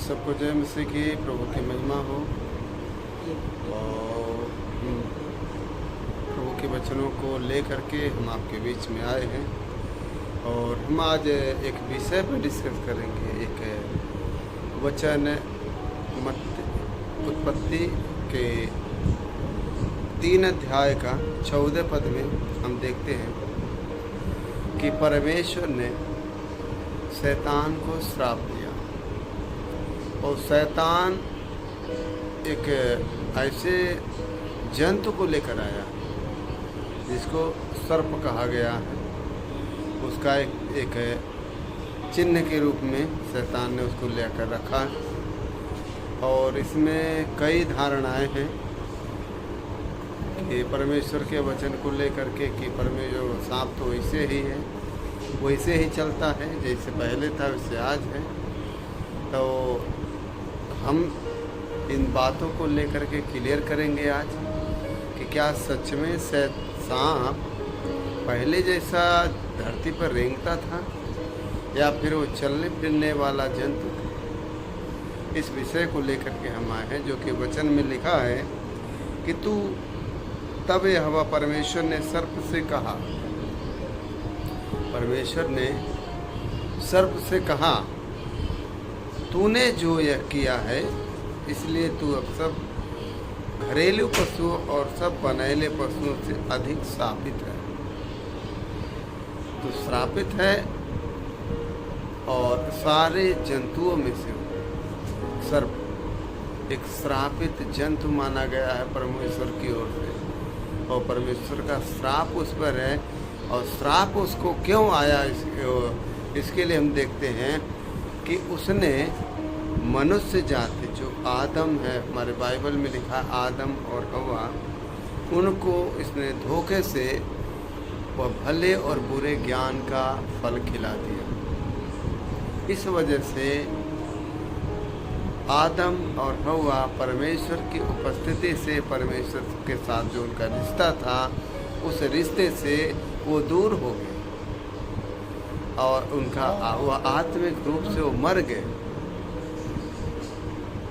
सबको जय मसीह की। प्रभु की महिमा हो। और प्रभु के वचनों को लेकर के हम आपके बीच में आए हैं और हम आज एक विषय पर डिस्कस करेंगे। एक वचन उत्पत्ति के 3 अध्याय का 14 पद में हम देखते हैं कि परमेश्वर ने शैतान को श्राप दिया और शैतान एक ऐसे जंतु को लेकर आया जिसको सर्प कहा गया है। उसका एक चिन्ह के रूप में शैतान ने उसको लेकर रखा और इसमें कई धारणाएं हैं कि परमेश्वर के वचन को लेकर के कि परमेश्वर सांप तो वैसे ही है, वैसे ही चलता है जैसे पहले था वैसे आज है। तो हम इन बातों को लेकर के क्लियर करेंगे आज कि क्या सच में सांप पहले जैसा धरती पर रेंगता था या फिर वो चलने फिरने वाला जंतु था। इस विषय को लेकर के हम आए हैं जो कि वचन में लिखा है कि तब यहोवा परमेश्वर ने सर्प से कहा, परमेश्वर ने सर्प से कहा, तूने जो यह किया है इसलिए तू अब सब घरेलू पशुओं और सब बनैले पशुओं से अधिक श्रापित है। तो श्रापित है और सारे जंतुओं में से सर्प एक श्रापित जंतु माना गया है परमेश्वर की ओर से और परमेश्वर का श्राप उस पर है। और श्राप उसको क्यों आया इसके लिए हम देखते हैं कि उसने मनुष्य जाति जो आदम है, हमारे बाइबल में लिखा है आदम और हवा, उनको इसने धोखे से वह भले और बुरे ज्ञान का फल खिला दिया। इस वजह से आदम और हवा परमेश्वर की उपस्थिति से, परमेश्वर के साथ जो उनका रिश्ता था उस रिश्ते से वो दूर हो गए और उनका वह आत्मिक रूप से वो मर गए।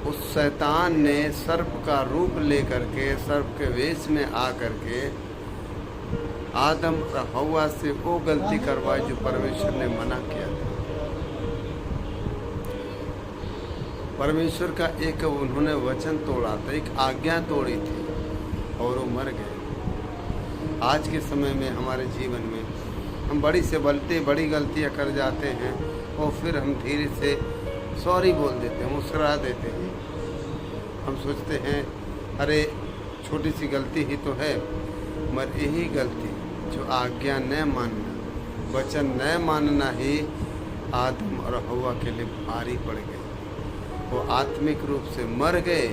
उस शैतान ने सर्प का रूप लेकर के, सर्प के वेश में आकर के आदम और हवा से वो गलती करवाई जो परमेश्वर ने मना किया था। परमेश्वर का एक उन्होंने वचन तोड़ा था, एक आज्ञा तोड़ी थी और वो मर गए। आज के समय में हमारे जीवन में हम बड़ी गलतियां कर जाते हैं और फिर हम धीरे से सॉरी बोल देते हैं, मुस्कुरा देते हैं। हम सोचते हैं अरे छोटी सी गलती ही तो है, मगर यही गलती जो आज्ञा न मानना, वचन न मानना ही आदम और हवा के लिए भारी पड़ गए। वो आत्मिक रूप से मर गए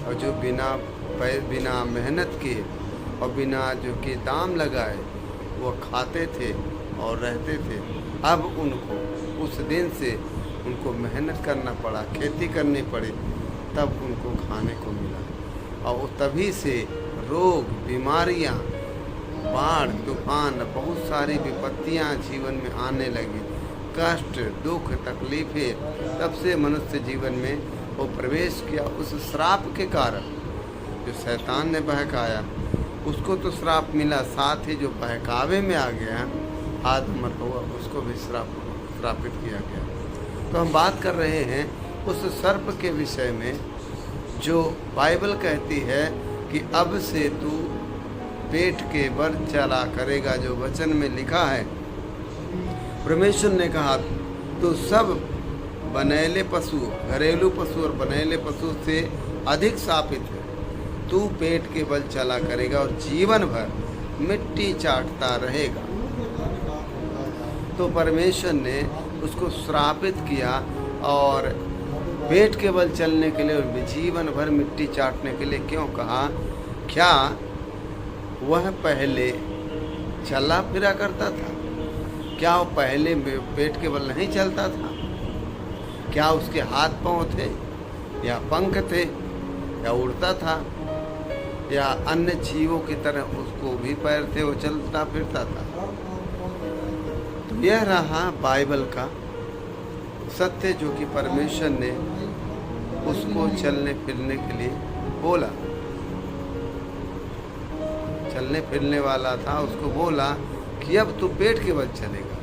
और जो बिना मेहनत के और बिना जो कि दाम लगाए वो खाते थे और रहते थे, अब उनको उस दिन से उनको मेहनत करना पड़ा, खेती करनी पड़ी, तब उनको खाने को मिला। और तभी से रोग, बीमारियां, बाढ़, तूफान, बहुत सारी विपत्तियां जीवन में आने लगी। कष्ट, दुख, तकलीफें, तब से मनुष्य जीवन में वो प्रवेश किया। उस श्राप के कारण जो शैतान ने बहकाया उसको तो श्राप मिला, साथ ही जो बहकावे में आ गया आदम और हवा उसको भी श्रापित किया गया। तो हम बात कर रहे हैं उस सर्प के विषय में जो बाइबल कहती है कि अब से तू पेट के बल चला करेगा। जो वचन में लिखा है, परमेश्वर ने कहा तो सब बनैले पशु, घरेलू पशु और बनैले पशु से अधिक श्रापित है। तू पेट के बल चला करेगा और जीवन भर मिट्टी चाटता रहेगा। तो परमेश्वर ने उसको श्रापित किया और पेट के बल चलने के लिए और जीवन भर मिट्टी चाटने के लिए क्यों कहा? क्या वह पहले चला फिरा करता था? क्या वो पहले पेट के बल नहीं चलता था? क्या उसके हाथ पांव थे या पंख थे या उड़ता था या अन्य जीवों की तरह उसको भी पैर थे, वो चलता फिरता था? तो यह रहा बाइबल का सत्य जो कि परमेश्वर ने उसको चलने फिरने के लिए बोला। चलने फिरने वाला था, उसको बोला कि अब तू पेट के बल चलेगा।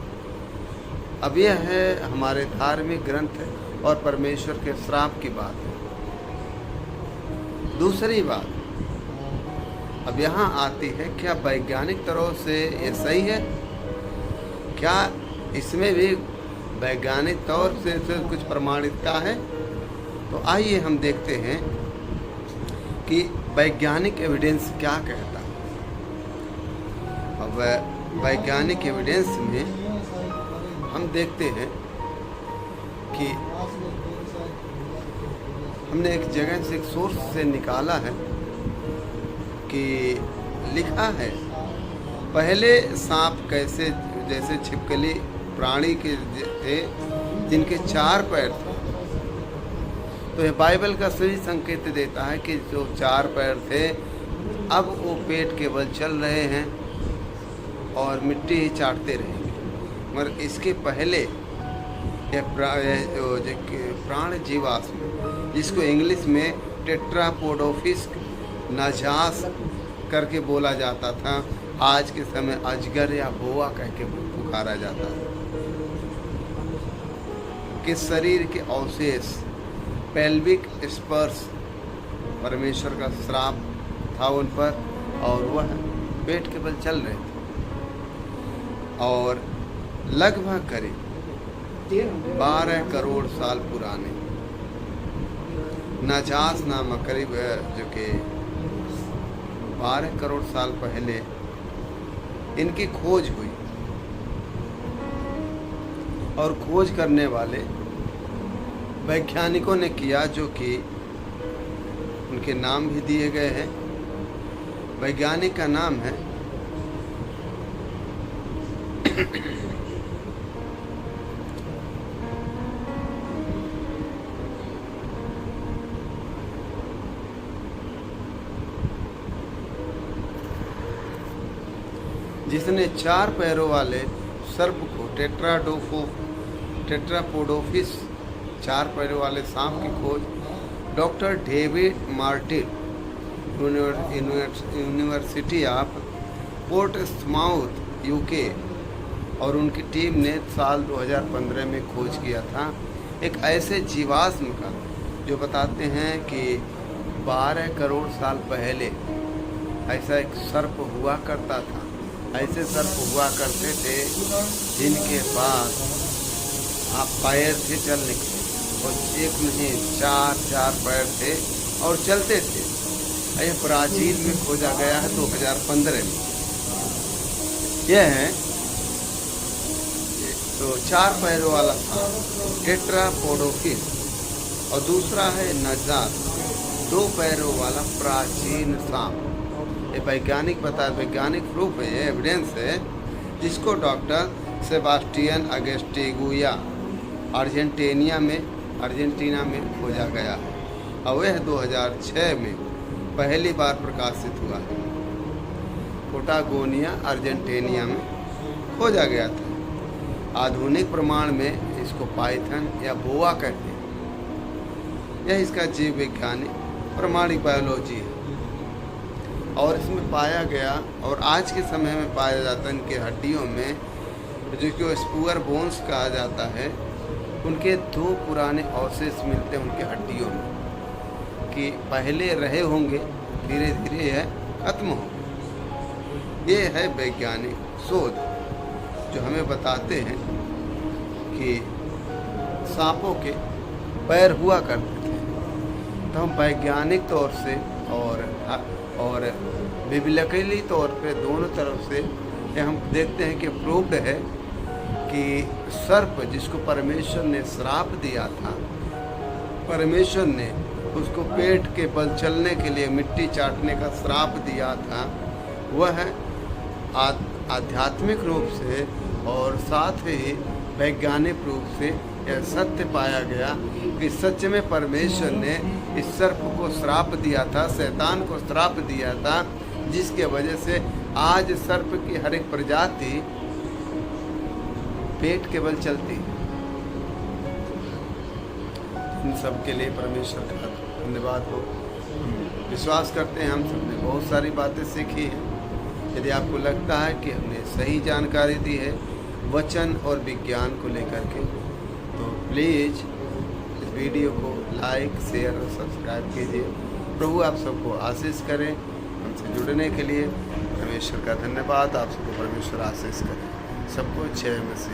अब यह है हमारे धार्मिक ग्रंथ और परमेश्वर के श्राप की बात है। दूसरी बात अब यहाँ आती है, क्या वैज्ञानिक तरह से ये सही है? क्या इसमें भी वैज्ञानिक तौर से कुछ प्रमाणिकता है? तो आइए हम देखते हैं कि वैज्ञानिक एविडेंस क्या कहता है। अब वैज्ञानिक एविडेंस में हम देखते हैं कि हमने एक जगह से, एक सोर्स से निकाला है कि लिखा है, पहले सांप कैसे, जैसे छिपकली प्राणी के थे जिनके 4 पैर थे, तो यह बाइबल का सही संकेत देता है कि जो 4 पैर थे अब वो पेट के बल चल रहे हैं और मिट्टी ही चाटते रहेंगे। मगर इसके पहले यह प्राण जीवाश्म, जिसको इंग्लिश में टेट्रापोडोफिस नाजास करके बोला जाता था, आज के समय अजगर या बोआ कह के पुकारा जाता है, कि शरीर के अवशेष पेल्विक स्पर्श परमेश्वर का श्राप था उन पर, और वह पेट के बल चल रहे थे। और लगभग करीब 12 करोड़ साल पुराने नाजास नामक करीब जो कि 12 करोड़ साल पहले इनकी खोज हुई, और खोज करने वाले वैज्ञानिकों ने किया, जो कि उनके नाम भी दिए गए हैं। वैज्ञानिक का नाम है जिसने 4 पैरों वाले सर्प को टेट्रापोडोफिस 4 पैरों वाले सांप की खोज doctor David Martin university of Portsmouth UK और उनकी टीम ने साल 2015 में खोज किया था, एक ऐसे जीवाश्म का जो बताते हैं कि 12 करोड़ साल पहले ऐसा एक सर्प हुआ करता था। ऐसे सर्प हुआ करते थे जिनके पास पैर थे चलने के, और एक नहीं 4 पैर थे और चलते थे। यह ब्राज़ील में खोजा गया है 2015 में। यह है तो 4 पैरों वाला सांप टेट्रापोडोफिस, और दूसरा है नजात 2 पैरों वाला प्राचीन सांप। ये वैज्ञानिक वैज्ञानिक प्रूफ है, ये एविडेंस है, जिसको डॉक्टर सेबास्टियन अगस्टिगुया अर्जेंटीना में खोजा गया है, और वह 2006 में पहली बार प्रकाशित हुआ है। पोटागोनिया अर्जेंटीना में खोजा गया था। आधुनिक प्रमाण में इसको पाइथन या बोआ कहते हैं। यह इसका जीव वैज्ञानिक प्रमाणिक बायोलॉजी है, और इसमें पाया गया, और आज के समय में पाया जाता है इनके हड्डियों में, जिसको स्पूअर बोन्स कहा जाता है, उनके 2 पुराने अवशेष मिलते हैं उनके हड्डियों में, कि पहले रहे होंगे, धीरे धीरे यह खत्म हो। ये है वैज्ञानिक शोध जो हमें बताते हैं कि सांपों के पैर हुआ करते थे। तो हम वैज्ञानिक तौर से और बिब्लिकली तौर पे दोनों तरफ से ये हम देखते हैं कि प्रूव्ड है कि सर्प जिसको परमेश्वर ने श्राप दिया था, परमेश्वर ने उसको पेट के बल चलने के लिए मिट्टी चाटने का श्राप दिया था, वह आध्यात्मिक रूप से और साथ ही वैज्ञानिक रूप से यह सत्य पाया गया कि सच में परमेश्वर ने इस सर्प को श्राप दिया था, शैतान को श्राप दिया था, जिसके वजह से आज सर्प की हर एक प्रजाति पेट के बल चलती है। इन सब के लिए परमेश्वर का धन्यवाद हो। विश्वास करते हैं हम सब ने बहुत सारी बातें सीखी हैं। यदि आपको लगता है कि हमने सही जानकारी दी है वचन और विज्ञान को लेकर के, तो प्लीज़ इस वीडियो को लाइक, शेयर और सब्सक्राइब कीजिए। प्रभु आप सबको आशीष करें। हमसे जुड़ने के लिए परमेश्वर का धन्यवाद। आप सबको परमेश्वर आशीष करें। सबको जय मसीह।